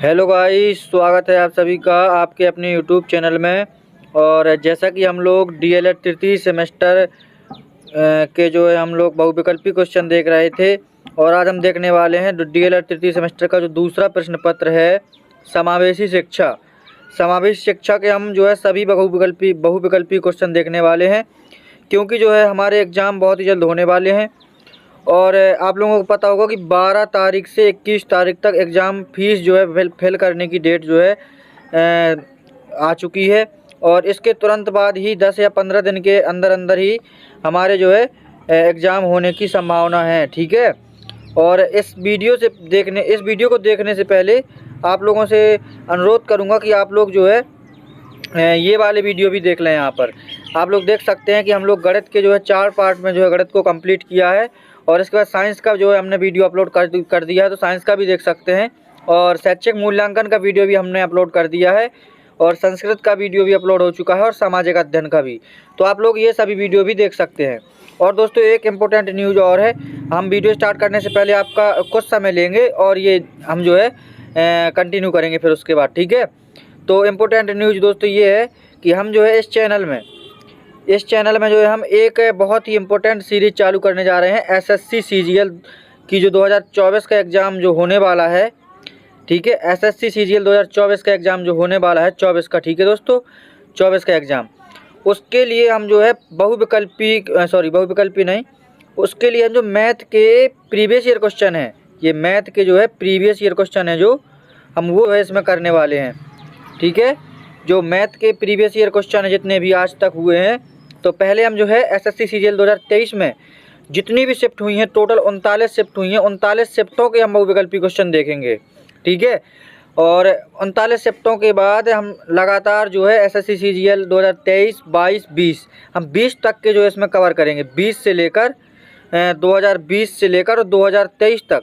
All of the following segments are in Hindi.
हेलो गाइस, स्वागत है आप सभी का आपके अपने यूट्यूब चैनल में। और जैसा कि हम लोग डीएलएड तृतीय सेमेस्टर के जो है हम लोग बहुविकल्पी क्वेश्चन देख रहे थे, और आज हम देखने वाले हैं डीएलएड तृतीय सेमेस्टर का जो दूसरा प्रश्न पत्र है, समावेशी शिक्षा। समावेशी शिक्षा के हम जो है सभी बहुविकल्पी क्वेश्चन देखने वाले हैं, क्योंकि जो है हमारे एग्ज़ाम बहुत ही जल्द होने वाले हैं। और आप लोगों को पता होगा कि 12 तारीख से 21 तारीख तक एग्ज़ाम फीस जो है फिल करने की डेट जो है आ चुकी है, और इसके तुरंत बाद ही 10 या 15 दिन के अंदर अंदर ही हमारे जो है एग्ज़ाम होने की संभावना है। ठीक है, और इस वीडियो को देखने से पहले आप लोगों से अनुरोध करूंगा कि आप लोग जो है ये वाले वीडियो भी देख लें। यहाँ पर आप लोग देख सकते हैं कि हम लोग गणित के जो है 4 पार्ट में जो है गणित को कंप्लीट किया है, और इसके बाद साइंस का जो है हमने वीडियो अपलोड कर दिया है, तो साइंस का भी देख सकते हैं। और शैक्षिक मूल्यांकन का वीडियो भी हमने अपलोड कर दिया है, और संस्कृत का वीडियो भी अपलोड हो चुका है, और सामाजिक अध्ययन का भी। तो आप लोग ये सभी वीडियो भी देख सकते हैं। और दोस्तों, एक इम्पोर्टेंट न्यूज़ और है। हम वीडियो स्टार्ट करने से पहले आपका कुछ समय लेंगे, और ये हम जो है कंटिन्यू करेंगे फिर उसके बाद। ठीक है, तो इम्पोर्टेंट न्यूज़ दोस्तों ये है कि हम जो है इस चैनल में जो है हम एक बहुत ही इम्पोर्टेंट सीरीज़ चालू करने जा रहे हैं। एसएससी सीजीएल की जो 2024 का एग्ज़ाम जो होने वाला है, ठीक है, एसएससी सीजीएल 2024 का एग्ज़ाम जो होने वाला है 24 का, ठीक है दोस्तों, 24 का एग्ज़ाम, उसके लिए हम जो है बहुविकल्पी नहीं, उसके लिए हम जो मैथ के प्रीवियस ईयर क्वेश्चन हैं, ये मैथ के जो है प्रीवियस ईयर क्वेश्चन है जो हम वो है इसमें करने वाले हैं। ठीक है, जो मैथ के प्रीवियस ईयर क्वेश्चन है जितने भी आज तक हुए हैं, तो पहले हम जो है एसएससी सीजीएल 2023 में जितनी भी शिफ्ट हुई हैं, टोटल 39 शिफ्ट हुई हैं, 39 शिफ्टों के हम बहुविकल्पी क्वेश्चन देखेंगे। ठीक है, और 39 शिफ्टों के बाद हम लगातार जो है एसएससी सीजीएल 2023, 22, 20 हम 20 तक के जो है इसमें कवर करेंगे। 20 से लेकर 2020 से लेकर 2023 तक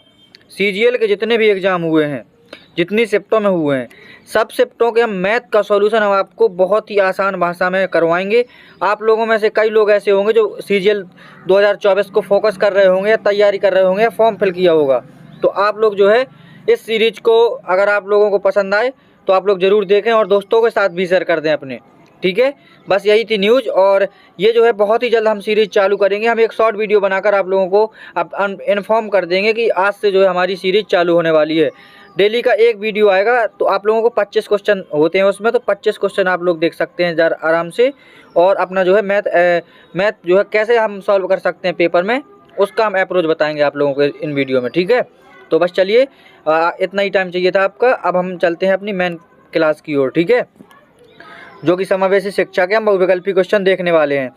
सीजीएल के जितने भी एग्ज़ाम हुए हैं, जितनी शिफ्टों में हुए हैं, सब शिफ्टों के हम मैथ का सॉल्यूशन हम आपको बहुत ही आसान भाषा में करवाएंगे। आप लोगों में से कई लोग ऐसे होंगे जो सीजीएल 2024 को फोकस कर रहे होंगे, या तैयारी कर रहे होंगे, या फॉर्म फिल किया होगा। तो आप लोग जो है इस सीरीज को, अगर आप लोगों को पसंद आए तो आप लोग ज़रूर देखें, और दोस्तों के साथ भी शेयर कर दें अपने। ठीक है, बस यही थी न्यूज़। और ये जो है बहुत ही जल्द हम सीरीज़ चालू करेंगे। हम एक शॉर्ट वीडियो बनाकर आप लोगों को अब इन्फॉर्म कर देंगे कि आज से जो है हमारी सीरीज़ चालू होने वाली है। डेली का एक वीडियो आएगा, तो आप लोगों को 25 क्वेश्चन होते हैं उसमें, तो 25 क्वेश्चन आप लोग देख सकते हैं जरा आराम से, और अपना जो है मैथ जो है कैसे हम सॉल्व कर सकते हैं पेपर में, उसका हम अप्रोच बताएंगे आप लोगों को इन वीडियो में। ठीक है, तो बस चलिए, इतना ही टाइम चाहिए था आपका। अब हम चलते हैं अपनी मेन क्लास की ओर। ठीक है, जो कि समावेशी शिक्षा के हम बहुविकल्पी क्वेश्चन देखने वाले हैं।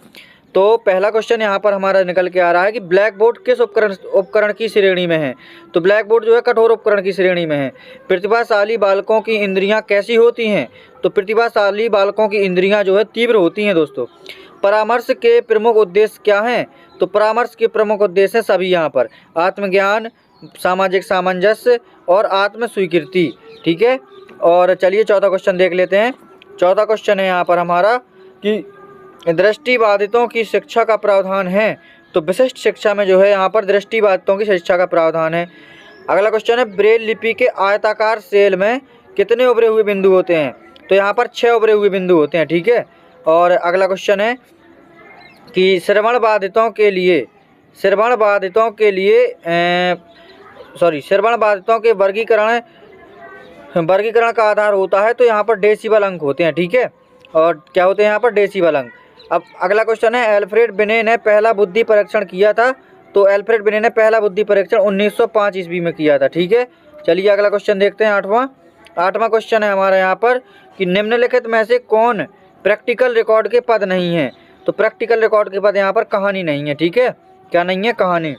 तो पहला क्वेश्चन यहाँ पर हमारा निकल के आ रहा है कि ब्लैक बोर्ड किस उपकरण की श्रेणी में है। तो ब्लैक बोर्ड जो है कठोर उपकरण की श्रेणी में है। प्रतिभाशाली बालकों की इंद्रियां कैसी होती हैं। तो प्रतिभाशाली बालकों की इंद्रियां जो है तीव्र होती हैं दोस्तों। परामर्श के प्रमुख उद्देश्य क्या हैं। तो परामर्श के प्रमुख उद्देश्य हैं सभी यहाँ पर: आत्मज्ञान, सामाजिक सामंजस्य और आत्म स्वीकृति। ठीक है, और चलिए चौथा क्वेश्चन देख लेते हैं। चौथा क्वेश्चन है यहाँ पर हमारा कि दृष्टिबाधितों की शिक्षा का प्रावधान है। तो विशिष्ट शिक्षा में जो है यहाँ पर दृष्टिबाधितों की शिक्षा का प्रावधान है। अगला क्वेश्चन है, ब्रेल लिपि के आयताकार सेल में कितने उभरे हुए बिंदु होते हैं। तो यहाँ पर 6 उभरे हुए बिंदु होते हैं। ठीक है, और अगला क्वेश्चन है कि श्रवण बाधितों के वर्गीकरण का आधार होता है। तो यहाँ पर डेसिबल अंक होते हैं। ठीक है, और क्या होते हैं यहाँ पर डेसिबल अंक। अब अगला क्वेश्चन है, एल्फ्रेड बिने ने पहला बुद्धि परीक्षण किया था। तो एल्फ्रेड बिने ने पहला बुद्धि परीक्षण 1905 ईस्वी में किया था। ठीक है, चलिए अगला क्वेश्चन देखते हैं। आठवां क्वेश्चन है हमारा यहाँ पर कि निम्नलिखित में से कौन प्रैक्टिकल रिकॉर्ड के पद नहीं है। तो प्रैक्टिकल रिकॉर्ड के पद यहाँ पर कहानी नहीं है। ठीक है, क्या नहीं है, कहानी।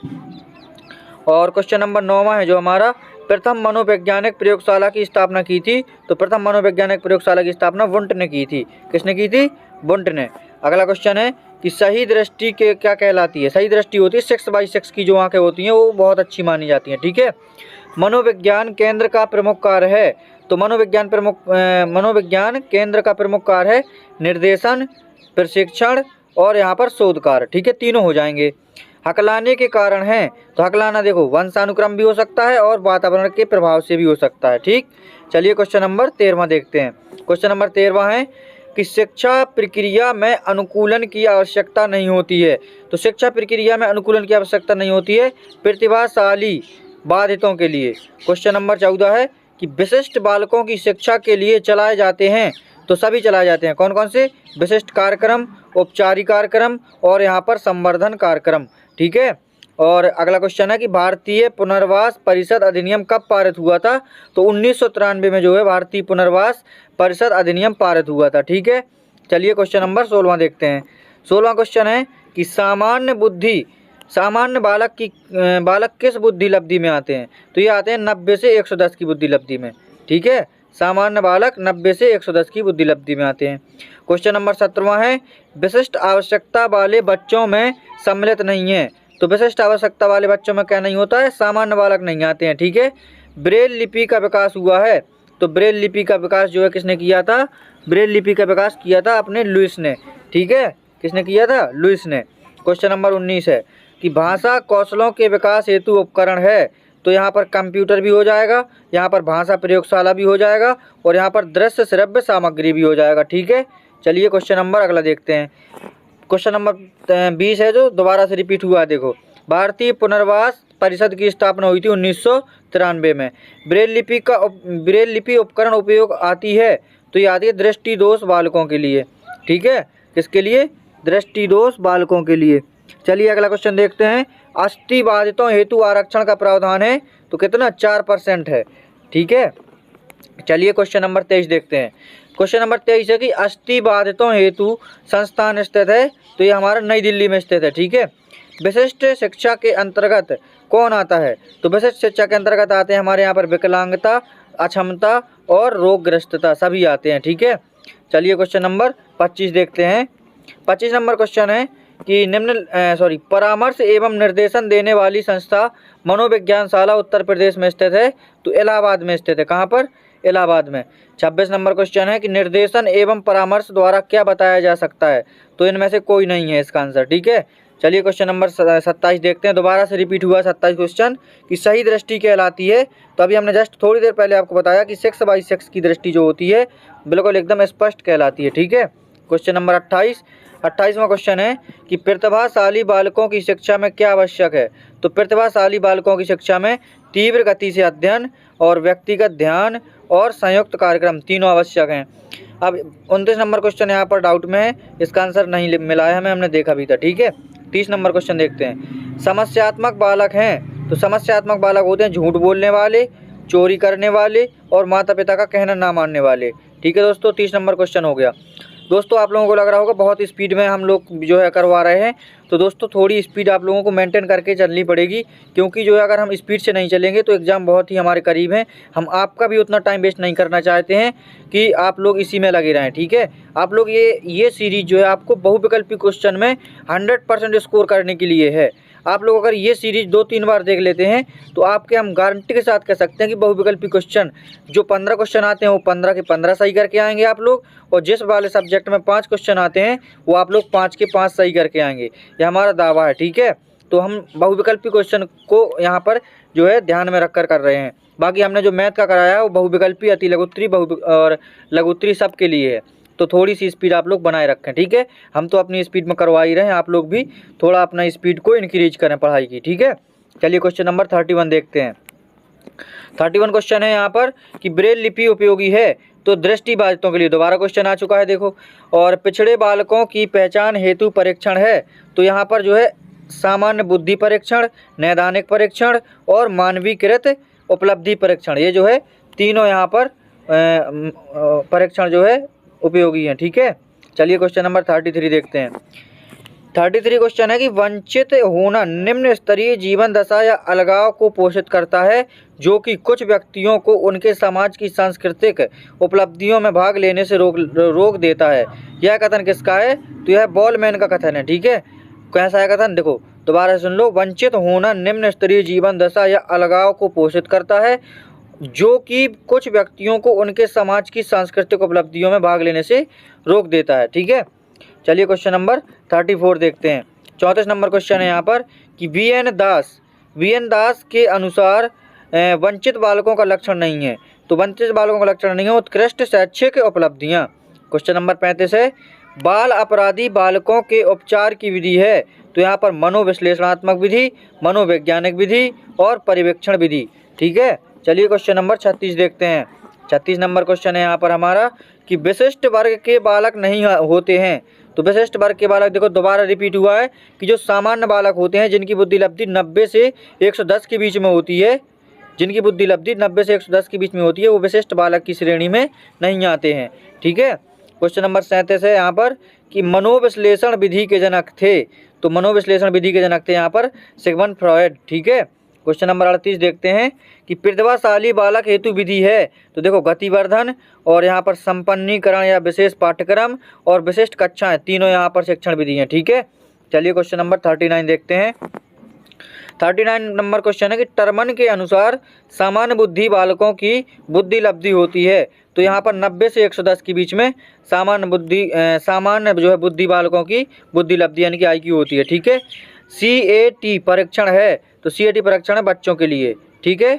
और क्वेश्चन नंबर 9वां है जो हमारा, प्रथम मनोवैज्ञानिक प्रयोगशाला की स्थापना की थी। तो प्रथम मनोवैज्ञानिक प्रयोगशाला की स्थापना वुंट ने की थी। किसने की थी? वुंट ने। अगला क्वेश्चन है कि सही दृष्टि के क्या कहलाती है। सही दृष्टि होती है 6/6 की जो आंखें होती हैं, वो बहुत अच्छी मानी जाती हैं। ठीक है, मनोविज्ञान केंद्र का प्रमुख कार्य है। तो मनोविज्ञान केंद्र का प्रमुख कार्य है निर्देशन, प्रशिक्षण और यहाँ पर शोध कार्य। ठीक है, तीनों हो जाएंगे। हकलाने के कारण हैं। तो हकलाना देखो वंशानुक्रम भी हो सकता है और वातावरण के प्रभाव से भी हो सकता है। ठीक, चलिए क्वेश्चन नंबर 13वां देखते हैं। क्वेश्चन नंबर 13वां है कि शिक्षा प्रक्रिया में अनुकूलन की आवश्यकता नहीं होती है। तो शिक्षा प्रक्रिया में अनुकूलन की आवश्यकता नहीं होती है प्रतिभाशाली बाधितों के लिए। क्वेश्चन नंबर 14 है कि विशिष्ट बालकों की शिक्षा के लिए चलाए जाते हैं। तो सभी चलाए जाते हैं, कौन कौन से? विशिष्ट कार्यक्रम, औपचारिक कार्यक्रम और यहाँ पर संवर्धन कार्यक्रम। ठीक है, और अगला क्वेश्चन है कि भारतीय पुनर्वास परिषद अधिनियम कब पारित हुआ था? तो 1993 में जो है भारतीय पुनर्वास परिषद अधिनियम पारित हुआ था। ठीक है, चलिए क्वेश्चन नंबर 16वां देखते हैं। 16वां क्वेश्चन है कि सामान्य बालक किस बुद्धि लब्धि में आते हैं? तो ये आते हैं 90 से 110 की बुद्धि लब्धि में। ठीक है, सामान्य बालक 90 से 110 की बुद्धि लब्धि में आते हैं। क्वेश्चन नंबर 17वां है विशिष्ट आवश्यकता वाले बच्चों में सम्मिलित नहीं है। तो विशिष्ट आवश्यकता वाले बच्चों में क्या नहीं होता है? सामान्य बालक नहीं आते हैं। ठीक है, ब्रेल लिपि का विकास हुआ है। तो ब्रेल लिपि का विकास जो है किसने किया था? ब्रेल लिपि का विकास किया था अपने लुईस ने। ठीक है, किसने किया था? लुईस ने। क्वेश्चन नंबर 19 है कि भाषा कौशलों के विकास हेतु उपकरण है। तो यहाँ पर कंप्यूटर भी हो जाएगा, यहाँ पर भाषा प्रयोगशाला भी हो जाएगा और यहाँ पर दृश्य श्रव्य सामग्री भी हो जाएगा। ठीक है, चलिए क्वेश्चन नंबर अगला देखते हैं। क्वेश्चन नंबर 20 है जो दोबारा से रिपीट हुआ है। देखो, भारतीय पुनर्वास परिषद की स्थापना हुई थी 1993 में। ब्रेल लिपि उपकरण उपयोग आती है। तो ये आती है दृष्टि दोष बालकों के लिए। ठीक है, किसके लिए? दृष्टि दोष बालकों के लिए। चलिए अगला क्वेश्चन देखते हैं। अस्थि बाधितों हेतु आरक्षण का प्रावधान है। तो कितना? 4% है। ठीक है, चलिए क्वेश्चन नंबर 23 देखते हैं। क्वेश्चन नंबर 23 है कि अस्थि बाधितों हेतु संस्थान स्थित है। तो ये हमारा नई दिल्ली में स्थित है। ठीक है, विशिष्ट शिक्षा के अंतर्गत कौन आता है? तो विशिष्ट शिक्षा के अंतर्गत आते हैं हमारे यहाँ पर विकलांगता, अक्षमता और रोगग्रस्तता सभी आते हैं। ठीक है, चलिए क्वेश्चन नंबर 25 देखते हैं। 25 नंबर क्वेश्चन है कि परामर्श एवं निर्देशन देने वाली संस्था मनोविज्ञानशाला उत्तर प्रदेश में स्थित है। तो इलाहाबाद में स्थित है। कहाँ पर? इलाहाबाद में। 26 नंबर क्वेश्चन है कि निर्देशन एवं परामर्श द्वारा क्या बताया जा सकता है? तो इनमें से कोई नहीं है इसका आंसर। ठीक है, चलिए क्वेश्चन नंबर 27 देखते हैं। दोबारा से रिपीट हुआ 27 क्वेश्चन कि सही दृष्टि कहलाती है। तो अभी हमने जस्ट थोड़ी देर पहले आपको बताया कि 6/6 की दृष्टि जो होती है बिल्कुल एकदम स्पष्ट कहलाती है। ठीक है, क्वेश्चन नंबर 28वां क्वेश्चन है कि प्रतिभाशाली बालकों की शिक्षा में क्या आवश्यक है? तो प्रतिभाशाली बालकों की शिक्षा में तीव्र गति से अध्ययन और व्यक्तिगत ध्यान और संयुक्त कार्यक्रम तीनों आवश्यक हैं। अब 29 नंबर क्वेश्चन यहाँ पर डाउट में है, इसका आंसर नहीं मिला है हमें, हमने देखा भी था। ठीक है, 30 नंबर क्वेश्चन देखते हैं। समस्यात्मक बालक हैं। तो समस्यात्मक बालक होते हैं झूठ बोलने वाले, चोरी करने वाले और माता पिता का कहना ना मानने वाले। ठीक है दोस्तों, 30 नंबर क्वेश्चन हो गया। दोस्तों आप लोगों को लग रहा होगा बहुत स्पीड में हम लोग जो है करवा रहे हैं। तो दोस्तों थोड़ी स्पीड आप लोगों को मेंटेन करके चलनी पड़ेगी, क्योंकि जो है अगर हम स्पीड से नहीं चलेंगे तो एग्ज़ाम बहुत ही हमारे करीब है। हम आपका भी उतना टाइम वेस्ट नहीं करना चाहते हैं कि आप लोग इसी में लगे रहें। ठीक है, आप लोग ये सीरीज जो है आपको बहुविकल्पी क्वेश्चन में 100% स्कोर करने के लिए है। आप लोग अगर ये सीरीज 2-3 बार देख लेते हैं तो आपके हम गारंटी के साथ कह सकते हैं कि बहुविकल्पी क्वेश्चन जो 15 क्वेश्चन आते हैं वो 15 के 15 सही करके आएंगे आप लोग, और जिस वाले सब्जेक्ट में 5 क्वेश्चन आते हैं वो आप लोग 5 के 5 सही करके आएंगे। ये हमारा दावा है। ठीक है, तो हम बहुविकल्पी क्वेश्चन को यहाँ पर जो है ध्यान में रख कर रहे हैं। बाकी हमने जो मैथ का कराया है वो बहुविकल्पी, अति लघुत्तरी और लघुत्तरी सब के लिए है। तो थोड़ी सी स्पीड आप लोग बनाए रखें। ठीक है, हम तो अपनी स्पीड में करवा ही रहे हैं, आप लोग भी थोड़ा अपना स्पीड को इंक्रीज करें पढ़ाई की। ठीक है, चलिए क्वेश्चन नंबर 31 देखते हैं। 31 क्वेश्चन है यहाँ पर कि ब्रेल लिपि उपयोगी है तो दृष्टिबाधितों के लिए। दोबारा क्वेश्चन आ चुका है देखो। और पिछड़े बालकों की पहचान हेतु परीक्षण है। तो यहाँ पर जो है सामान्य बुद्धि परीक्षण, नैदानिक परीक्षण और मानवीकृत उपलब्धि परीक्षण, ये जो है तीनों यहाँ पर परीक्षण जो है उपयोगी हैं। ठीक है, चलिए क्वेश्चन नंबर 33 देखते हैं। 33 क्वेश्चन है कि वंचित होना निम्न स्तरीय जीवन दशा या अलगाव को पोषित करता है, जो कि कुछ व्यक्तियों को उनके समाज की सांस्कृतिक उपलब्धियों में भाग लेने से रोक देता है। यह कथन किसका है? तो यह बॉलमैन का कथन है। ठीक है, कैसा है कथन? देखो दोबारा सुन लो। वंचित होना निम्न स्तरीय जीवन दशा या अलगाव को पोषित करता है, जो कि कुछ व्यक्तियों को उनके समाज की सांस्कृतिक उपलब्धियों में भाग लेने से रोक देता है। ठीक है, चलिए क्वेश्चन नंबर 34 देखते हैं। 34 नंबर क्वेश्चन है यहाँ पर कि वी.एन. दास के अनुसार वंचित बालकों का लक्षण नहीं है। तो वंचित बालकों का लक्षण नहीं है उत्कृष्ट शैक्षिक उपलब्धियां। क्वेश्चन नंबर 35 है बाल अपराधी बालकों के उपचार की विधि है। तो यहाँ पर मनोविश्लेषणात्मक विधि, मनोवैज्ञानिक विधि और पर्यवेक्षण विधि। ठीक है, चलिए क्वेश्चन नंबर 36 देखते हैं। 36 नंबर क्वेश्चन है यहाँ पर हमारा कि विशिष्ट वर्ग के बालक नहीं होते हैं। तो विशिष्ट वर्ग के बालक देखो दोबारा रिपीट हुआ है कि जो सामान्य बालक होते हैं जिनकी बुद्धि लब्धि 90 से 110 के बीच में होती है, जिनकी बुद्धि लब्धि 90 से 110 के बीच में होती है, वो विशिष्ट बालक की श्रेणी में नहीं आते हैं। ठीक है, क्वेश्चन नंबर 37 है यहाँ पर कि मनोविश्लेषण विधि के जनक थे। तो मनोविश्लेषण विधि के जनक थे यहाँ पर सिगमंड फ्रॉयड। ठीक है, क्वेश्चन नंबर 38 देखते हैं कि प्रतिभाशाली बालक हेतु विधि है। तो देखो गतिवर्धन और यहाँ पर संपन्नीकरण या विशेष पाठ्यक्रम और विशिष्ट कक्षाएं, तीनों यहाँ पर शिक्षण विधि हैं। ठीक है, चलिए क्वेश्चन नंबर 39 देखते हैं। 39 नंबर क्वेश्चन है कि टर्मन के अनुसार सामान्य बुद्धि बालकों की बुद्धि लब्धि होती है। तो यहाँ पर 90 से 110 के बीच में सामान्य जो है बुद्धि बालकों की बुद्धि लब्धि यानी कि IQ होती है। ठीक है, CAT परीक्षण है। तो CAT परीक्षण है बच्चों के लिए। ठीक है,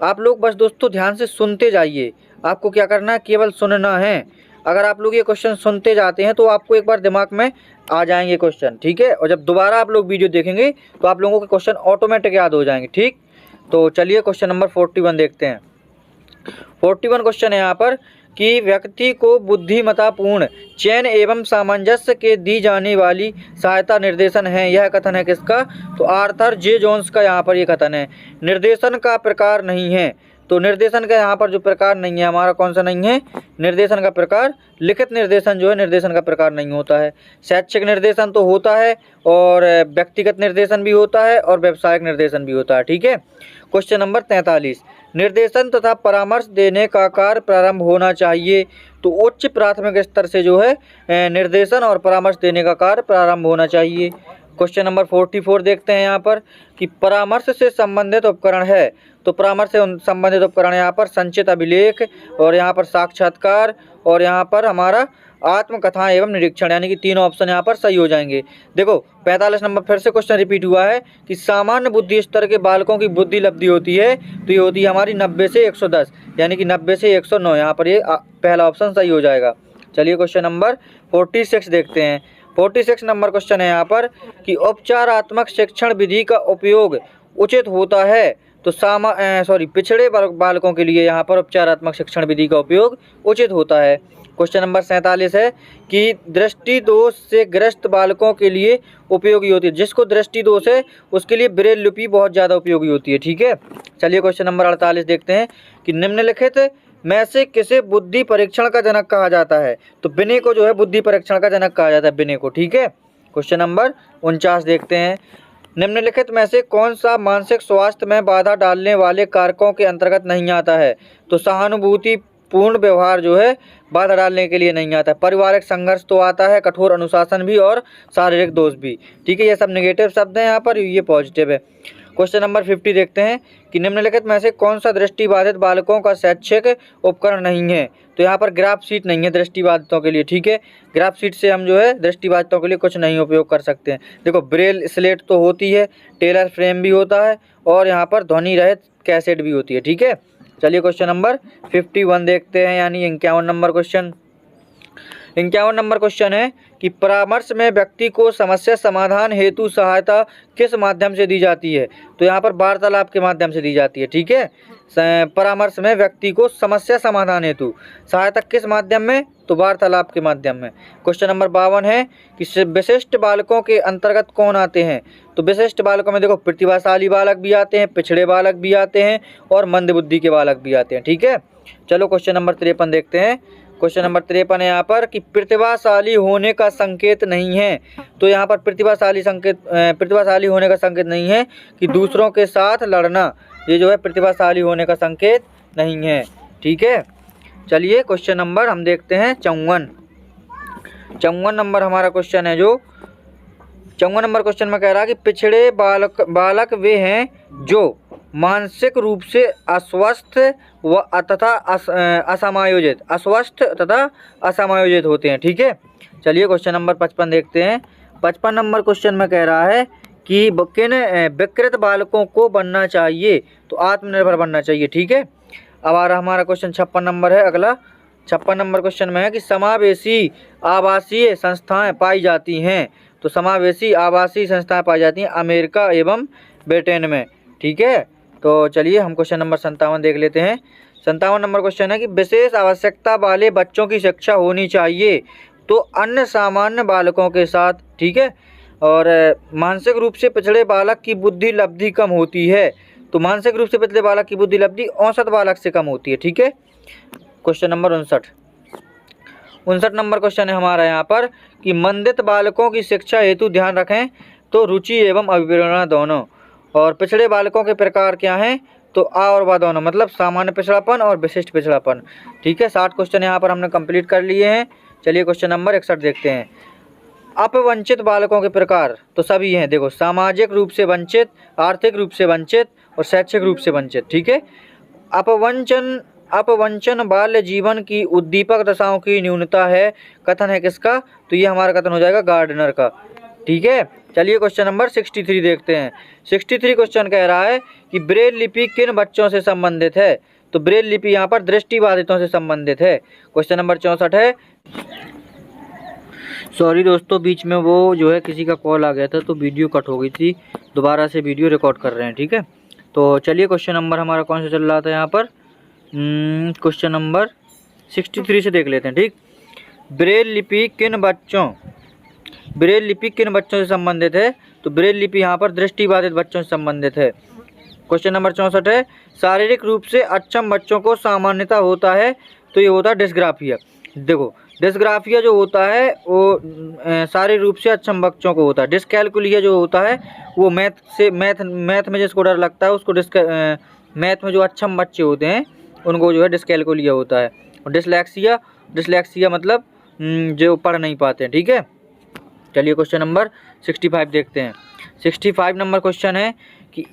आप लोग बस दोस्तों ध्यान से सुनते जाइए, आपको क्या करना है केवल सुनना है। अगर आप लोग ये क्वेश्चन सुनते जाते हैं तो आपको एक बार दिमाग में आ जाएंगे क्वेश्चन। ठीक है, और जब दोबारा आप लोग वीडियो देखेंगे तो आप लोगों के क्वेश्चन ऑटोमेटिक याद हो जाएंगे। ठीक, तो चलिए क्वेश्चन नंबर 41 देखते हैं। 41 क्वेश्चन है यहाँ पर कि व्यक्ति को बुद्धिमत्तापूर्ण चयन एवं सामंजस्य के दी जाने वाली सहायता निर्देशन है। यह कथन है किसका? तो आर्थर जे जोन्स का यहाँ पर ये कथन है। निर्देशन का प्रकार नहीं है। तो निर्देशन का यहाँ पर जो प्रकार नहीं है हमारा कौन सा नहीं है? निर्देशन का प्रकार लिखित निर्देशन जो है निर्देशन का प्रकार नहीं होता है। शैक्षिक निर्देशन तो होता है और व्यक्तिगत निर्देशन भी होता है और व्यावसायिक निर्देशन भी होता है। ठीक है, क्वेश्चन नंबर 43 निर्देशन तथा परामर्श देने का कार्य प्रारंभ होना चाहिए। तो उच्च प्राथमिक स्तर से जो है निर्देशन और परामर्श देने का कार्य प्रारंभ होना चाहिए। क्वेश्चन नंबर 44 देखते हैं यहाँ पर कि परामर्श से संबंधित उपकरण है। तो परामर्श से संबंधित उपकरण यहाँ पर संचित अभिलेख और यहाँ पर साक्षात्कार और यहाँ पर हमारा आत्मकथा एवं निरीक्षण, यानी कि तीनों ऑप्शन यहाँ पर सही हो जाएंगे। देखो 45 नंबर फिर से क्वेश्चन रिपीट हुआ है कि सामान्य बुद्धि स्तर के बालकों की बुद्धि लब्धि होती है। तो ये होती है हमारी 90 से 110, यानी कि 90 से 109। यहाँ पर ये पहला ऑप्शन सही हो जाएगा। चलिए क्वेश्चन नंबर 46 देखते हैं। 46 नंबर क्वेश्चन है यहाँ पर कि उपचारात्मक शिक्षण विधि का उपयोग उचित होता है। तो पिछड़े बालकों के लिए यहाँ पर उपचारात्मक शिक्षण विधि का उपयोग उचित होता है। क्वेश्चन नंबर 47 है कि दृष्टि दोष से ग्रस्त बालकों के लिए उपयोगी होती है। जिसको दृष्टि दोष है उसके लिए ब्रेल लिपि बहुत ज़्यादा उपयोगी होती है। ठीक है, चलिए क्वेश्चन नंबर 48 देखते हैं कि निम्नलिखित में से किसे बुद्धि परीक्षण का जनक कहा जाता है। तो बिने को जो है बुद्धि परीक्षण का जनक कहा जाता है, बिने को। ठीक है, क्वेश्चन नंबर 49 देखते हैं। निम्नलिखित में से कौन सा मानसिक स्वास्थ्य में बाधा डालने वाले कारकों के अंतर्गत नहीं आता है। तो सहानुभूति पूर्ण व्यवहार जो है बाधा डालने के लिए नहीं आता है। पारिवारिक संघर्ष तो आता है, कठोर अनुशासन भी और शारीरिक दोष भी। ठीक है, ये सब नेगेटिव शब्द हैं यहाँ पर, ये पॉजिटिव है। क्वेश्चन नंबर 50 देखते हैं कि निम्नलिखित में से कौन सा दृष्टिबाधित बालकों का शैक्षिक उपकरण नहीं है। तो यहाँ पर ग्राफ शीट नहीं है दृष्टिबाधितों के लिए। ठीक है, ग्राफ शीट से हम जो है दृष्टिबाधितों के लिए कुछ नहीं उपयोग कर सकते हैं। देखो ब्रेल स्लेट तो होती है, टेलर फ्रेम भी होता है और यहाँ पर ध्वनि रहित कैसेट भी होती है। ठीक है, चलिए क्वेश्चन नंबर 51 देखते हैं, यानी 51 नंबर क्वेश्चन। 51 नंबर क्वेश्चन है कि परामर्श में व्यक्ति को समस्या समाधान हेतु सहायता किस माध्यम से दी जाती है। तो यहाँ पर वार्तालाप के माध्यम से दी जाती है। ठीक है, परामर्श में व्यक्ति को समस्या समाधान हेतु सहायता किस माध्यम में? तो वार्तालाप के माध्यम में। क्वेश्चन नंबर 52 है कि विशिष्ट बालकों के अंतर्गत कौन आते हैं। तो विशिष्ट बालकों में देखो प्रतिभाशाली बालक भी आते हैं, पिछड़े बालक भी आते हैं और मंदबुद्धि के बालक भी आते हैं। ठीक है, चलो क्वेश्चन नंबर 53 देखते हैं। क्वेश्चन नंबर 53 है यहाँ पर कि प्रतिभाशाली होने का संकेत नहीं है। तो यहाँ पर प्रतिभाशाली होने का संकेत नहीं है कि दूसरों के साथ लड़ना, ये जो है प्रतिभाशाली होने का संकेत नहीं है। ठीक है, चलिए क्वेश्चन नंबर हम देखते हैं 54 नंबर हमारा क्वेश्चन है। जो 54 नंबर क्वेश्चन में कह रहा है कि पिछड़े बालक वे हैं जो मानसिक रूप से अस्वस्थ तथा असमायोजित होते हैं। ठीक है, चलिए क्वेश्चन नंबर 55 देखते हैं। 55 नंबर क्वेश्चन में कह रहा है कि किन विकृत बालकों को बनना चाहिए, तो आत्मनिर्भर बनना चाहिए। ठीक है, अब आ रहा हमारा क्वेश्चन 56 नंबर है। अगला 56 नंबर क्वेश्चन में है कि समावेशी आवासीय संस्थाएं पाई जाती हैं, तो समावेशी आवासीय संस्थाएं पाई जाती हैं अमेरिका एवं ब्रिटेन में। ठीक है, तो चलिए हम क्वेश्चन नंबर 57 देख लेते हैं। 57 नंबर क्वेश्चन है कि विशेष आवश्यकता वाले बच्चों की शिक्षा होनी चाहिए, तो अन्य सामान्य बालकों के साथ। ठीक है, और मानसिक रूप से पिछड़े बालक की बुद्धि लब्धि कम होती है, तो मानसिक रूप से पिछड़े बालक की बुद्धि लब्धि औसत बालक से कम होती है। ठीक है, क्वेश्चन नंबर 59 नंबर क्वेश्चन है हमारा यहाँ पर कि मंदित बालकों की शिक्षा हेतु ध्यान रखें, तो रुचि एवं अभिप्रेरणा दोनों। और पिछड़े बालकों के प्रकार क्या हैं, तो आ और बा दोनों, मतलब सामान्य पिछड़ापन और विशिष्ट पिछड़ापन। ठीक है, 60 क्वेश्चन यहाँ पर हमने कंप्लीट कर लिए हैं। चलिए क्वेश्चन नंबर 61 देखते हैं। अपवंचित बालकों के प्रकार तो सभी हैं, देखो, सामाजिक रूप से वंचित, आर्थिक रूप से वंचित और शैक्षिक रूप से वंचित। ठीक है, अपवंचन बाल्य जीवन की उद्दीपक दशाओं की न्यूनता है, कथन है किसका, तो ये हमारा कथन हो जाएगा गार्डनर का। ठीक है, चलिए क्वेश्चन नंबर 63 देखते हैं। 63 क्वेश्चन कह रहा है कि ब्रेल लिपि किन बच्चों से संबंधित है, तो ब्रेल लिपि यहाँ पर दृष्टिबाधितों से संबंधित है। क्वेश्चन नंबर 64 है, सॉरी दोस्तों, बीच में वो जो है किसी का कॉल आ गया था तो वीडियो कट हो गई थी, दोबारा से वीडियो रिकॉर्ड कर रहे हैं। ठीक है, तो चलिए क्वेश्चन नंबर हमारा कौन सा चल रहा था यहाँ पर, क्वेश्चन नंबर 63 से देख लेते हैं। ठीक, ब्रेल लिपि किन बच्चों से संबंधित है, तो ब्रेल लिपि यहाँ पर दृष्टिबाधित बच्चों से संबंधित है। क्वेश्चन नंबर 64 है, शारीरिक रूप से अक्षम बच्चों को सामान्यता होता है, तो ये होता है डिस्ग्राफिया। देखो, डिस्ग्राफिया जो होता है वो शारीरिक रूप से अक्षम बच्चों को होता है। डिस्कैलकुलिया जो होता है वो मैथ में जिसको डर लगता है उसको मैथ में जो अक्षम बच्चे होते हैं उनको जो है डिस्कैलकुलिया होता है। और डिसलेक्सिया मतलब जो पढ़ नहीं पाते हैं। ठीक है, चलिए क्वेश्चन नंबर 65 देखते हैं। 65 नंबर क्वेश्चन है कि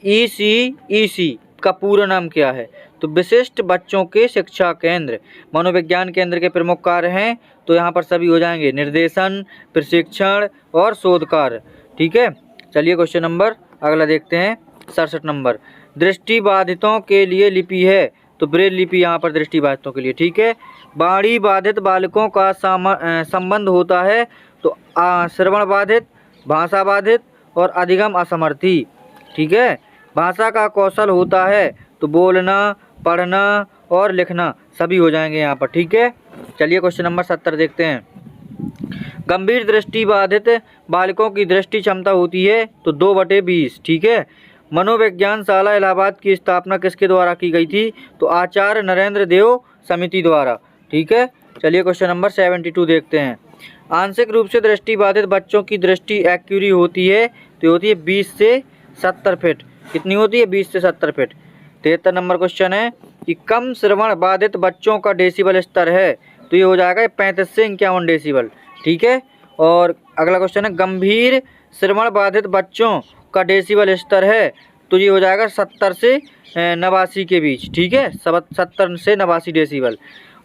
EC का पूरा नाम क्या है, तो विशिष्ट बच्चों के शिक्षा केंद्र मनोविज्ञान केंद्र के प्रमुख कार्य हैं, तो यहाँ पर सभी हो जाएंगे निर्देशन, प्रशिक्षण और शोध कार्य। ठीक है, चलिए क्वेश्चन नंबर अगला देखते हैं। 67 नंबर, दृष्टिबाधितों के लिए लिपि है, तो ब्रेल लिपि यहाँ पर दृष्टिबाधितों के लिए। ठीक है, वाणी बाधित बालकों का संबंध होता है, तो श्रवण बाधित, भाषा बाधित और अधिगम असमर्थी। ठीक है, भाषा का कौशल होता है, तो बोलना, पढ़ना और लिखना सभी हो जाएंगे यहाँ पर। ठीक है, चलिए क्वेश्चन नंबर 70 देखते हैं। गंभीर दृष्टिबाधित बालकों की दृष्टि क्षमता होती है, तो 2/20। ठीक है, मनोविज्ञान शाला इलाहाबाद की स्थापना किसके द्वारा की गई थी, तो आचार्य नरेंद्र देव समिति द्वारा। ठीक है, चलिए क्वेश्चन नंबर 72 देखते हैं। आंशिक रूप से दृष्टिबाधित बच्चों की दृष्टि एक्यूरी होती है, तो होती है 20 से 70 फीट। कितनी होती है, 20 से 70 फीट। 73 नंबर क्वेश्चन है कि कम श्रवण बाधित बच्चों का डेसिबल स्तर है, तो ये हो जाएगा 35 से 51 डेसिबल। ठीक है, और अगला क्वेश्चन है गंभीर श्रवण बाधित बच्चों का डेसिबल स्तर है, तो ये हो जाएगा 70 से 89 के बीच। ठीक है, 70 से 89 डेसिबल।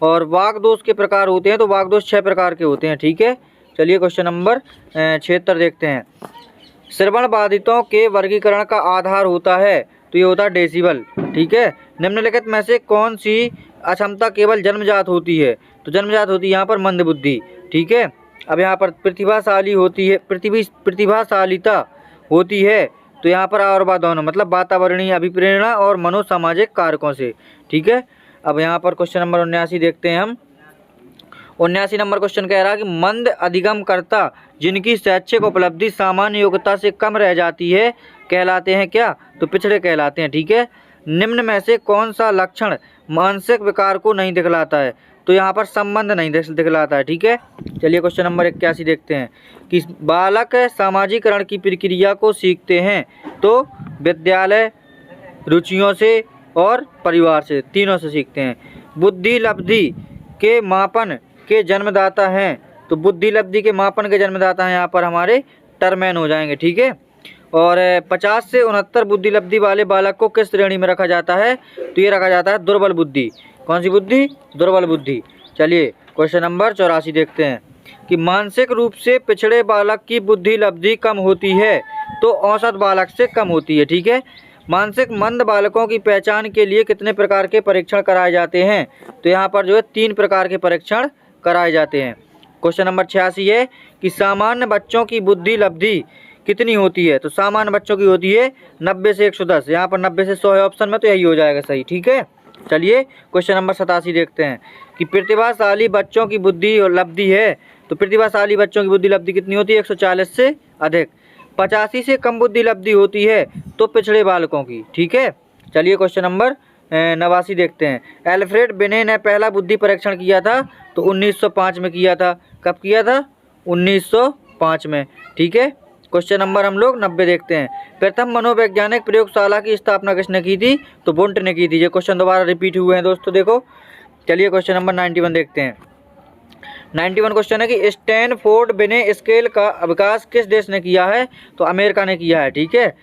और वाक दोष के प्रकार होते हैं, तो वाक दोष 6 प्रकार के होते हैं। ठीक है, चलिए क्वेश्चन नंबर 76 देखते हैं। श्रवण बाधितों के वर्गीकरण का आधार होता है, तो ये होता है डेसिबल। ठीक है, निम्नलिखित में से कौन सी अक्षमता केवल जन्मजात होती है, तो जन्मजात होती है यहाँ पर मंदबुद्धि। ठीक है, अब यहाँ पर प्रतिभाशालिता होती है, तो यहाँ पर और बा दोनों, मतलब वातावरणीय अभिप्रेरणा और मनोसामाजिक कारकों से। ठीक है, अब यहाँ पर क्वेश्चन नंबर 79 देखते हैं हम। 79 नंबर क्वेश्चन कह रहा है कि मंद अधिगमकर्ता जिनकी शैक्षिक उपलब्धि सामान्य योग्यता से कम रह जाती है कहलाते हैं क्या, तो पिछड़े कहलाते हैं। ठीक है, निम्न में से कौन सा लक्षण मानसिक विकार को नहीं दिखलाता है, तो यहाँ पर संबंध नहीं दिखलाता है। ठीक है, चलिए क्वेश्चन नंबर 81 देखते हैं कि बालक सामाजिकरण की प्रक्रिया को सीखते हैं, तो विद्यालय, रुचियों से और परिवार से, तीनों से सीखते हैं। बुद्धि लब्धि के मापन के जन्मदाता हैं, तो बुद्धि लब्धि के मापन के जन्मदाता हैं यहाँ पर हमारे टर्मैन हो जाएंगे। ठीक है, और 50 से 69 बुद्धि लब्धि वाले बालक को किस श्रेणी में रखा जाता है, तो ये रखा जाता है दुर्बल बुद्धि। कौन सी बुद्धि, दुर्बल बुद्धि। चलिए क्वेश्चन नंबर 84 देखते हैं। कि मानसिक रूप से पिछड़े बालक की बुद्धि लब्धि कम होती है तो औसत बालक से कम होती है। ठीक है, मानसिक मंद बालकों की पहचान के लिए कितने प्रकार के परीक्षण कराए जाते हैं? तो यहाँ पर जो है 3 प्रकार के परीक्षण कराए जाते हैं। क्वेश्चन नंबर 86 है कि सामान्य बच्चों की बुद्धि लब्धि कितनी होती है? तो सामान्य बच्चों की होती है 90 से 110। यहाँ पर 90 से 100 है ऑप्शन में, तो यही हो जाएगा सही। ठीक है, चलिए क्वेश्चन नंबर 87 देखते हैं कि प्रतिभाशाली बच्चों की बुद्धि और लब्धि है। तो प्रतिभाशाली बच्चों की बुद्धि लब्धि कितनी होती है? 140 से अधिक। 85 से कम बुद्धि लब्धि होती है तो पिछड़े बालकों की। ठीक है, चलिए क्वेश्चन नंबर 89 देखते हैं। एल्फ्रेड बिने ने पहला बुद्धि परीक्षण किया था तो 1905 में किया था। कब किया था? 1905 में। ठीक है, क्वेश्चन नंबर हम लोग 90 देखते हैं। प्रथम मनोवैज्ञानिक प्रयोगशाला की स्थापना किसने की थी? तो वुंट ने की थी। ये क्वेश्चन दोबारा रिपीट हुए हैं दोस्तों, देखो। चलिए क्वेश्चन नंबर 91 देखते हैं। 91 क्वेश्चन है कि स्टैनफोर्ड बिने स्केल का विकास किस देश ने किया है? तो अमेरिका ने किया है। ठीक है,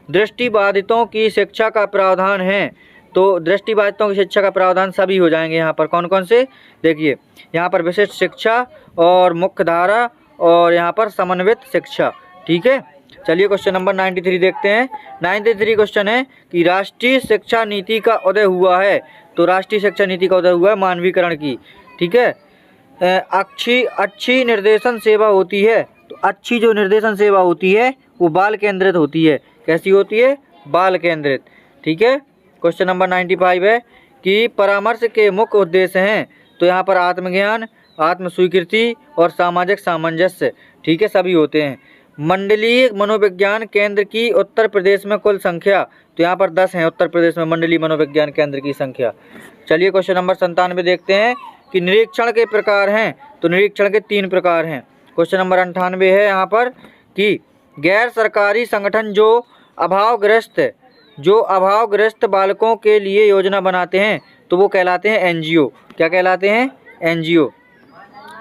दृष्टिबाधितों की शिक्षा का प्रावधान है। तो दृष्टिबाधितों की शिक्षा का प्रावधान सभी हो जाएंगे। यहाँ पर कौन कौन से? देखिए, यहाँ पर विशिष्ट शिक्षा और मुख्य धारा और यहाँ पर समन्वित शिक्षा। ठीक है, चलिए क्वेश्चन नंबर 93 देखते हैं। 93 क्वेश्चन है कि राष्ट्रीय शिक्षा नीति का उदय हुआ है। तो राष्ट्रीय शिक्षा नीति का उदय हुआ है मानवीकरण की। ठीक है, अच्छी निर्देशन सेवा होती है। तो अच्छी जो निर्देशन सेवा होती है वो बाल केंद्रित होती है। कैसी होती है? बाल केंद्रित। ठीक है, क्वेश्चन नंबर 95 है कि परामर्श के मुख्य उद्देश्य हैं। तो यहाँ पर आत्मज्ञान, आत्म स्वीकृति और सामाजिक सामंजस्य। ठीक है, सभी होते हैं। मंडलीय मनोविज्ञान केंद्र की उत्तर प्रदेश में कुल संख्या। तो यहाँ पर 10 हैं उत्तर प्रदेश में मंडलीय मनोविज्ञान केंद्र की संख्या। चलिए क्वेश्चन नंबर 97 देखते हैं कि निरीक्षण के प्रकार हैं। तो निरीक्षण के 3 प्रकार हैं। क्वेश्चन नंबर 98 है यहाँ पर कि गैर सरकारी संगठन जो अभावग्रस्त बालकों के लिए योजना बनाते हैं तो वो कहलाते हैं एनजीओ। क्या कहलाते हैं? एनजीओ।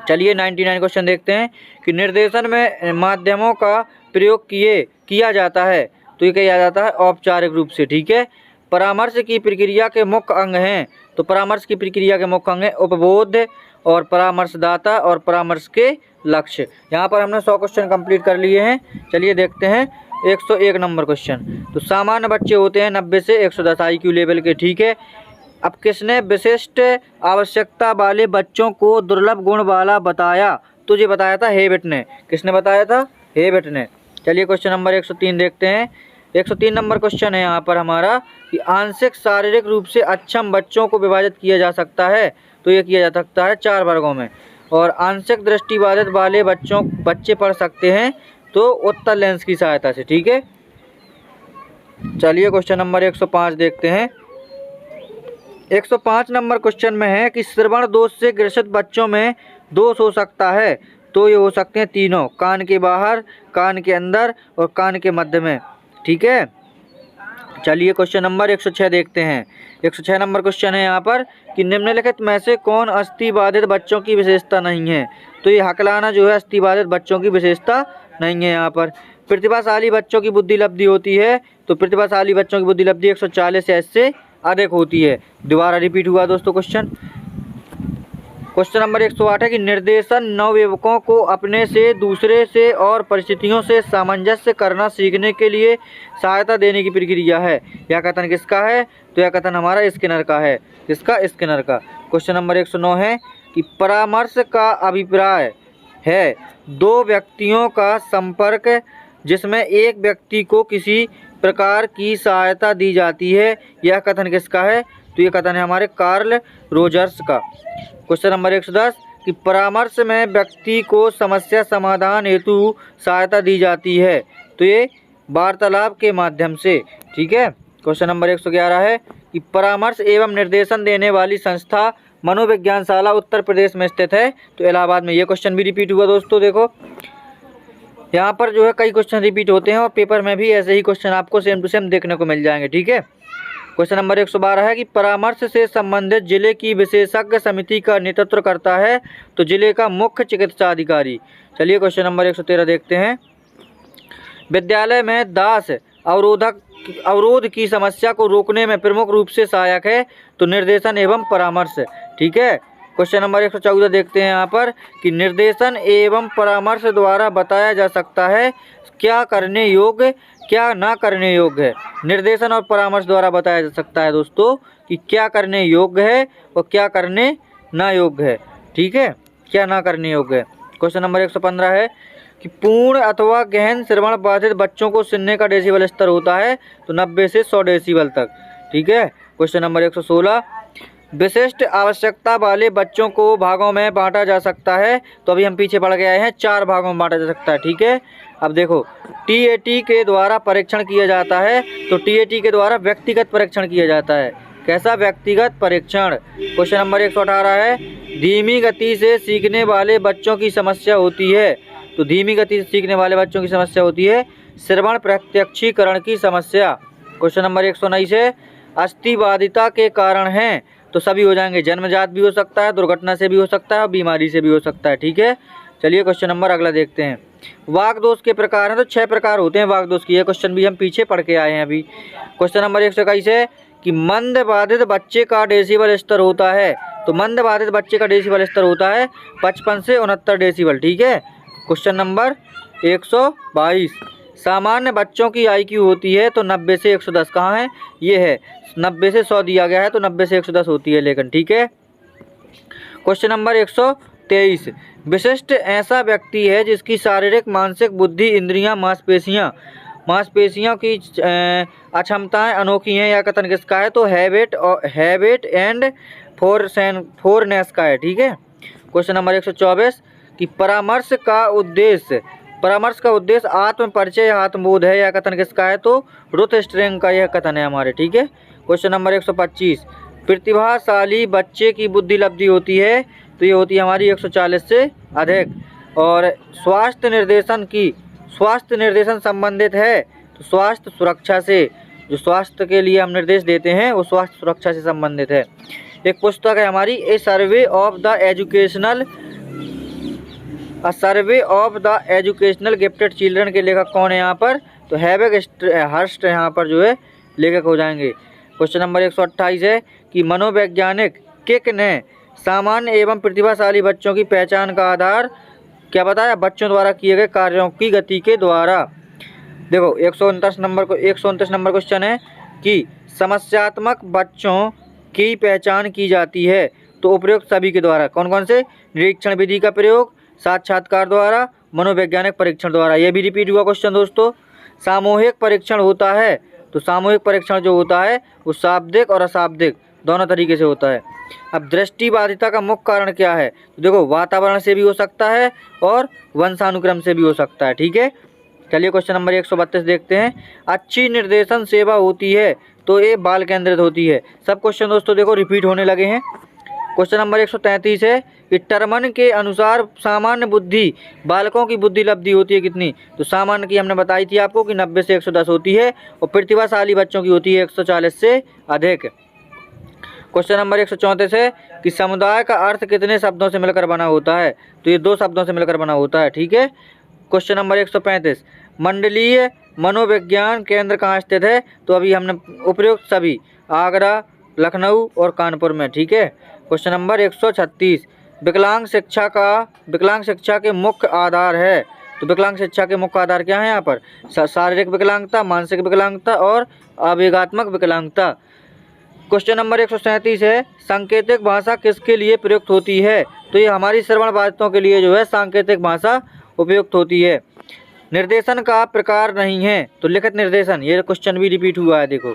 चलिए 99 क्वेश्चन देखते हैं कि निर्देशन में माध्यमों का प्रयोग किया जाता है। तो ये किया जाता है औपचारिक रूप से। ठीक है, परामर्श की प्रक्रिया के मुख्य अंग हैं। तो परामर्श की प्रक्रिया के मुख्य अंग हैं उपबोध और परामर्शदाता और परामर्श के लक्ष्य। यहाँ पर हमने 100 क्वेश्चन कंप्लीट कर लिए हैं। चलिए देखते हैं 101 नंबर क्वेश्चन। तो सामान्य बच्चे होते हैं 90 से 110 IQ लेवल के। ठीक है, अब किसने विशिष्ट आवश्यकता वाले बच्चों को दुर्लभ गुण वाला बताया? तो ये बताया था हेविट ने। किसने बताया था? हेविट ने। चलिए क्वेश्चन नंबर 103 देखते हैं। 103 नंबर क्वेश्चन है यहाँ पर हमारा कि आंशिक शारीरिक रूप से अक्षम बच्चों को विभाजित किया जा सकता है। तो ये किया जा सकता है 4 वर्गों में। और आंशिक दृष्टिबाधित वाले बच्चे पढ़ सकते हैं तो उत्तल लेंस की सहायता से। ठीक है, चलिए क्वेश्चन नंबर 105 देखते हैं। 105 नंबर क्वेश्चन में है कि श्रवण दोष से ग्रसित बच्चों में दोष हो सकता है। तो ये हो सकते हैं तीनों, कान के बाहर, कान के अंदर और कान के मध्य में। ठीक है, चलिए क्वेश्चन नंबर 106 देखते हैं। 106 नंबर क्वेश्चन है यहाँ पर कि निम्नलिखित में से कौन अस्थिबाधित बच्चों की विशेषता नहीं है? तो ये हकलाना जो है अस्थिबाधित बच्चों की विशेषता नहीं है। यहाँ पर प्रतिभाशाली बच्चों की बुद्धि लब्धि होती है। तो प्रतिभाशाली बच्चों की बुद्धि लब्धि 140 या इससे अधिक होती है। दोबारा रिपीट हुआ दोस्तों क्वेश्चन। क्वेश्चन नंबर 108 है कि निर्देशन नवयुवकों को अपने से, दूसरे से और परिस्थितियों से सामंजस्य करना सीखने के लिए सहायता देने की प्रक्रिया है। यह कथन किसका है? तो यह कथन हमारा स्किनर का है। किसका? स्किनर का। क्वेश्चन नंबर 109 है कि परामर्श का अभिप्राय है 2 व्यक्तियों का संपर्क जिसमें एक व्यक्ति को किसी प्रकार की सहायता दी जाती है। यह कथन किसका है? तो ये कथन है हमारे कार्ल रोजर्स का। क्वेश्चन नंबर 110 कि परामर्श में व्यक्ति को समस्या समाधान हेतु सहायता दी जाती है। तो ये वार्तालाप के माध्यम से। ठीक है, क्वेश्चन नंबर 111 है कि परामर्श एवं निर्देशन देने वाली संस्था मनोविज्ञानशाला उत्तर प्रदेश में स्थित है। तो इलाहाबाद में। ये क्वेश्चन भी रिपीट हुआ दोस्तों। देखो यहाँ पर जो है कई क्वेश्चन रिपीट होते हैं और पेपर में भी ऐसे ही क्वेश्चन आपको सेम टू सेम देखने को मिल जाएंगे। ठीक है, क्वेश्चन नंबर 112 है कि परामर्श से संबंधित जिले की विशेषज्ञ समिति का नेतृत्व करता है। तो जिले का मुख्य चिकित्सा अधिकारी। चलिए क्वेश्चन नंबर 113 देखते हैं। विद्यालय में दास अवरोध की समस्या को रोकने में प्रमुख रूप से सहायक है। तो निर्देशन एवं परामर्श। ठीक है, क्वेश्चन नंबर 114 देखते हैं यहाँ पर कि निर्देशन एवं परामर्श द्वारा बताया जा सकता है क्या करने योग्य क्या ना करने योग्य है। निर्देशन और परामर्श द्वारा बताया जा सकता है दोस्तों कि क्या करने योग्य है और क्या करने ना योग्य है। ठीक है, क्या ना करने योग्य है। क्वेश्चन नंबर 115 है कि पूर्ण अथवा गहन श्रवण बाधित बच्चों को सुनने का डेसिबल स्तर होता है तो 90 से 100 डेसिबल तक। ठीक है। क्वेश्चन नंबर 116 विशिष्ट आवश्यकता वाले बच्चों को भागों में बांटा जा सकता है। तो अभी हम पीछे पढ़ के आए हैं, 4 भागों में बांटा जा सकता है। ठीक है। अब देखो टीएटी के द्वारा परीक्षण किया जाता है तो टीएटी के द्वारा व्यक्तिगत परीक्षण किया जाता है। कैसा व्यक्तिगत परीक्षण। क्वेश्चन नंबर 118 है धीमी गति से सीखने वाले बच्चों की समस्या होती है। तो धीमी गति से सीखने वाले बच्चों की समस्या होती है श्रवण प्रत्यक्षीकरण की समस्या। क्वेश्चन नंबर 119 है अस्थिबाधिता के कारण हैं। तो सभी हो जाएंगे, जन्मजात भी हो सकता है, दुर्घटना से भी हो सकता है और बीमारी से भी हो सकता है। ठीक है। चलिए क्वेश्चन नंबर अगला देखते हैं। वाक दोष के प्रकार हैं तो 6 प्रकार होते हैं वाक दोष की। यह क्वेश्चन भी हम पीछे पढ़ के आए हैं अभी। क्वेश्चन नंबर 121 है कि मंद बाधित बच्चे का डेसिबल स्तर होता है। तो मंद बाधित बच्चे का डेसिबल स्तर होता है 55 से 69 डेसिबल। ठीक है। क्वेश्चन नंबर 122 सामान्य बच्चों की आईक्यू होती है तो 90 से 110। कहाँ है, ये है 90 से 100 दिया गया है तो 90 से 110 होती है लेकिन। ठीक है। क्वेश्चन नंबर 123 विशिष्ट ऐसा व्यक्ति है जिसकी शारीरिक मानसिक बुद्धि इंद्रियां मांसपेशियों की अक्षमताएं अनोखी हैं। यह कथन किसका है तो हैबिट एंड फोरनेस का है। ठीक है। क्वेश्चन नंबर 124 कि परामर्श का उद्देश्य आत्म परिचय या आत्मबोध है। यह कथन किसका है तो रुथ स्ट्रेंग का यह कथन है हमारे। ठीक है। क्वेश्चन नंबर 125 प्रतिभाशाली बच्चे की बुद्धि लब्धि होती है तो ये होती है हमारी 140 से अधिक। और स्वास्थ्य निर्देशन संबंधित है तो स्वास्थ्य सुरक्षा से, जो स्वास्थ्य के लिए हम निर्देश देते हैं वो स्वास्थ्य सुरक्षा से संबंधित है। एक पुस्तक है हमारी a survey of the educational gifted children के लेखक कौन है यहाँ पर तो हैवेग हर्स्ट यहाँ पर जो है लेखक हो जाएंगे। क्वेश्चन नंबर 128 है कि मनोवैज्ञानिक किक ने सामान्य एवं प्रतिभाशाली बच्चों की पहचान का आधार क्या बताया, बच्चों द्वारा किए गए कार्यों की गति के द्वारा। देखो 129 नंबर क्वेश्चन है कि समस्यात्मक बच्चों की पहचान की जाती है तो उपयुक्त सभी के द्वारा। कौन कौन से, निरीक्षण विधि का प्रयोग, साक्षात्कार द्वारा, मनोवैज्ञानिक परीक्षण द्वारा। यह भी रिपीट हुआ क्वेश्चन दोस्तों। सामूहिक परीक्षण होता है तो सामूहिक परीक्षण जो होता है वो शाब्दिक और अशाब्दिक दोनों तरीके से होता है। अब दृष्टिबाधिता का मुख्य कारण क्या है तो देखो वातावरण से भी हो सकता है और वंशानुक्रम से भी हो सकता है। ठीक है। चलिए क्वेश्चन नंबर 132 देखते हैं। अच्छी निर्देशन सेवा होती है तो ये बाल केंद्रित होती है। सब क्वेश्चन दोस्तों देखो रिपीट होने लगे हैं। क्वेश्चन नंबर 133 है कि टर्मन के अनुसार सामान्य बुद्धि बालकों की बुद्धि लब्धि होती है कितनी तो सामान्य की हमने बताई थी आपको कि 90 से 110 होती है और प्रतिभाशाली बच्चों की होती है 140 से अधिक। क्वेश्चन नंबर 134 है कि समुदाय का अर्थ कितने शब्दों से मिलकर बना होता है तो ये 2 शब्दों से मिलकर बना होता है। ठीक है। क्वेश्चन नंबर 135 मंडलीय मनोविज्ञान केंद्र कहाँ स्थित है तो अभी हमने उपयुक्त सभी आगरा, लखनऊ और कानपुर में। ठीक है। क्वेश्चन नंबर 136 विकलांग शिक्षा के मुख्य आधार है तो विकलांग शिक्षा के मुख्य आधार क्या है यहाँ पर, शारीरिक विकलांगता, मानसिक विकलांगता और आवेगात्मक विकलांगता। क्वेश्चन नंबर 137 है सांकेतिक भाषा किसके लिए प्रयुक्त होती है तो ये हमारी श्रवण बाधितों के लिए जो है सांकेतिक भाषा उपयुक्त होती है। निर्देशन का प्रकार नहीं है तो लिखित निर्देशन, ये क्वेश्चन भी रिपीट हुआ है। देखो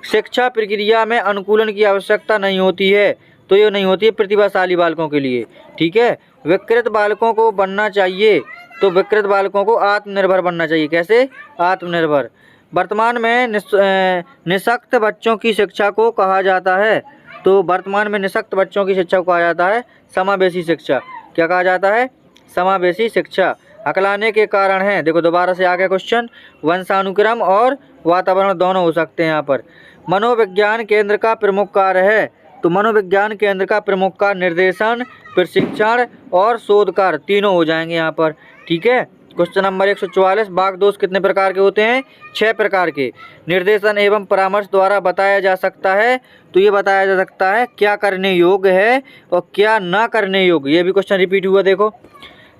शिक्षा प्रक्रिया में अनुकूलन की आवश्यकता नहीं होती है तो ये नहीं होती है प्रतिभाशाली बालकों के लिए। ठीक है। विकृत बालकों को बनना चाहिए तो विकृत बालकों को आत्मनिर्भर बनना चाहिए। कैसे, आत्मनिर्भर। वर्तमान में निःशक्त बच्चों की शिक्षा को कहा जाता है तो वर्तमान में निःशक्त बच्चों की शिक्षा को कहा जाता है समावेशी शिक्षा। क्या कहा जाता है, समावेशी शिक्षा। हकलाने के कारण हैं, देखो दोबारा से आ गया क्वेश्चन, वंशानुक्रम और वातावरण दोनों हो सकते हैं यहाँ पर। मनोविज्ञान केंद्र का प्रमुख कार्य है तो मनोविज्ञान केंद्र का प्रमुख कार्य निर्देशन, प्रशिक्षण और शोध कार्य तीनों हो जाएंगे यहाँ पर। ठीक है। क्वेश्चन नंबर 144, वाक् दोष कितने प्रकार के होते हैं? 6 प्रकार के। निर्देशन एवं परामर्श द्वारा बताया जा सकता है, तो ये बताया जा सकता है क्या करने योग्य है और क्या ना करने योग्य। ये भी क्वेश्चन रिपीट हुआ देखो।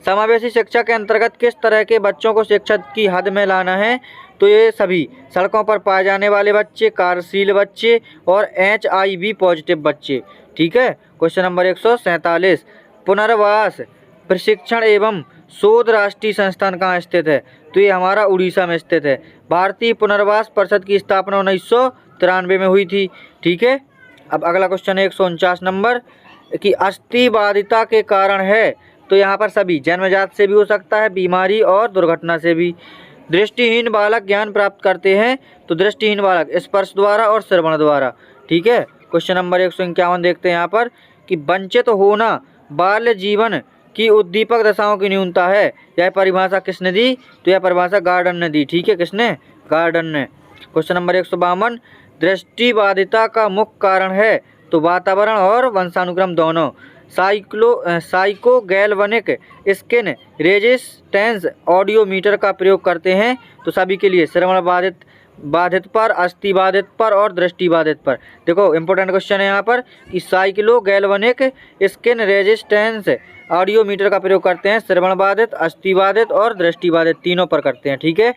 समावेशी शिक्षा के अंतर्गत किस तरह के बच्चों को शिक्षा की हद में लाना है? तो ये सभी सड़कों पर पाए जाने वाले बच्चे, कार्यशील बच्चे और HIV पॉजिटिव बच्चे। ठीक है। क्वेश्चन नंबर 147, पुनर्वास प्रशिक्षण एवं शोध राष्ट्रीय संस्थान कहाँ स्थित है? तो ये हमारा उड़ीसा में स्थित है। भारतीय पुनर्वास परिषद की स्थापना 1993 में हुई थी। ठीक है। अब अगला क्वेश्चन है 149 नंबर कि अस्थिबाधिता के कारण है, तो यहाँ पर सभी जन्मजात से भी हो सकता है, बीमारी और दुर्घटना से भी। दृष्टिहीन बालक ज्ञान प्राप्त करते हैं, तो दृष्टिहीन बालक स्पर्श द्वारा और श्रवण द्वारा। ठीक है। क्वेश्चन नंबर 151 देखते हैं यहाँ पर कि वंचित होना बाल्य जीवन की उद्दीपक दशाओं की न्यूनता है। यह परिभाषा किसने दी? तो यह परिभाषा गार्डन ने दी। ठीक है। किसने? गार्डन ने। क्वेश्चन नंबर 152, दृष्टिबाधिता का मुख्य कारण है, तो वातावरण और वंशानुक्रम दोनों। साइकोगैल्वनिक स्किन रेजिस्टेंस ऑडियोमीटर का प्रयोग करते हैं, तो सभी के लिए श्रवण बाधित पर, अस्थिबाधित पर और दृष्टिबाधित पर। देखो इंपॉर्टेंट क्वेश्चन है यहाँ पर कि साइक्लोगैल्वनिक स्किन रेजिस्टेंस ऑडियोमीटर का प्रयोग करते हैं श्रवण बाधित, अस्थिबाधित और दृष्टिबाधित तीनों पर करते हैं। ठीक है।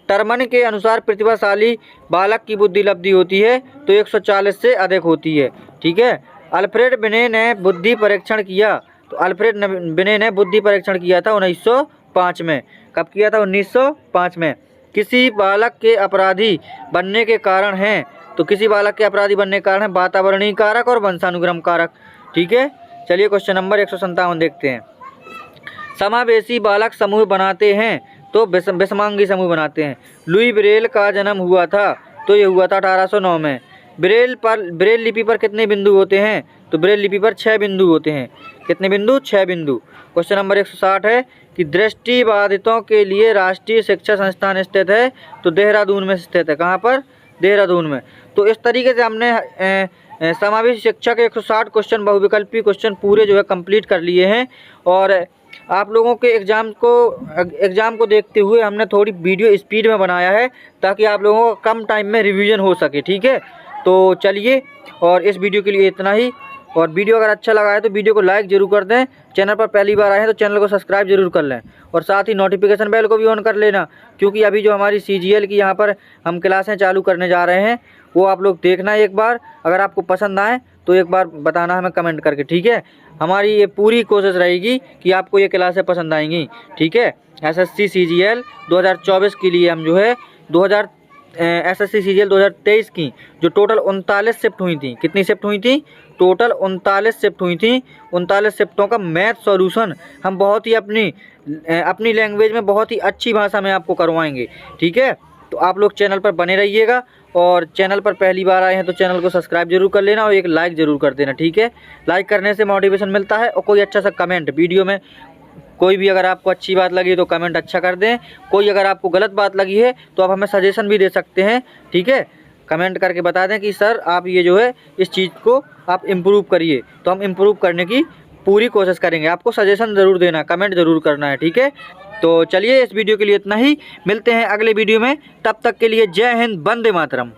टर्मन के अनुसार प्रतिभाशाली बालक की बुद्धि लब्धि होती है, तो 140 से अधिक होती है। ठीक है। अल्फ्रेड बिने ने बुद्धि परीक्षण किया, तो अल्फ्रेड बिने ने बुद्धि परीक्षण किया था 1905 में। कब किया था? 1905 में। किसी बालक के अपराधी बनने के कारण हैं, तो किसी बालक के अपराधी बनने के कारण है वातावरणीय कारक और वंशानुक्रम कारक। ठीक है। चलिए क्वेश्चन नंबर 157 देखते हैं। समावेशी बालक समूह बनाते हैं, तो विषमांगी समूह बनाते हैं। लुई ब्रेल का जन्म हुआ था, तो ये हुआ था 1809 में। ब्रेल लिपि पर कितने बिंदु होते हैं? तो ब्रेल लिपि पर 6 बिंदु होते हैं। कितने बिंदु? 6 बिंदु। क्वेश्चन नंबर 160 है कि दृष्टिबाधितों के लिए राष्ट्रीय शिक्षा संस्थान स्थित है, तो देहरादून में स्थित है। कहाँ पर? देहरादून में। तो इस तरीके से हमने समावेशी शिक्षा के 160 क्वेश्चन, बहुविकल्पी क्वेश्चन पूरे जो है कंप्लीट कर लिए हैं। और आप लोगों के एग्ज़ाम को देखते हुए हमने थोड़ी वीडियो स्पीड में बनाया है, ताकि आप लोगों को कम टाइम में रिवीजन हो सके। ठीक है। तो चलिए, और इस वीडियो के लिए इतना ही। और वीडियो अगर अच्छा लगा है तो वीडियो को लाइक जरूर कर दें। चैनल पर पहली बार आए हैं तो चैनल को सब्सक्राइब जरूर कर लें, और साथ ही नोटिफिकेशन बेल को भी ऑन कर लेना, क्योंकि अभी जो हमारी CGL की यहाँ पर हम क्लासें चालू करने जा रहे हैं, वो आप लोग देखना एक बार। अगर आपको पसंद आए तो एक बार बताना हमें कमेंट करके। ठीक है। हमारी ये पूरी कोशिश रहेगी कि आपको ये क्लासें पसंद आएंगी। ठीक है। SSC CGL 2024 के लिए हम जो है SSC CGL 2023 की जो टोटल 39 शिफ्ट हुई थी। कितनी शिफ्ट हुई थी? टोटल 39 शिफ्ट हुई थी। 39 शिफ्टों का मैथ सॉल्यूशन हम बहुत ही अपनी लैंग्वेज में बहुत ही अच्छी भाषा में आपको करवाएंगे। ठीक है। तो आप लोग चैनल पर बने रहिएगा, और चैनल पर पहली बार आए हैं तो चैनल को सब्सक्राइब जरूर कर लेना और एक लाइक ज़रूर कर देना। ठीक है। लाइक करने से मोटिवेशन मिलता है, और कोई अच्छा सा कमेंट वीडियो में, कोई भी अगर आपको अच्छी बात लगी तो कमेंट अच्छा कर दें। कोई अगर आपको गलत बात लगी है तो आप हमें सजेशन भी दे सकते हैं। ठीक है। कमेंट करके बता दें कि सर आप ये जो है इस चीज़ को आप इम्प्रूव करिए, तो हम इम्प्रूव करने की पूरी कोशिश करेंगे। आपको सजेशन ज़रूर देना, कमेंट ज़रूर करना है। ठीक है। तो चलिए, इस वीडियो के लिए इतना ही। मिलते हैं अगले वीडियो में। तब तक के लिए जय हिंद, वंदे मातरम।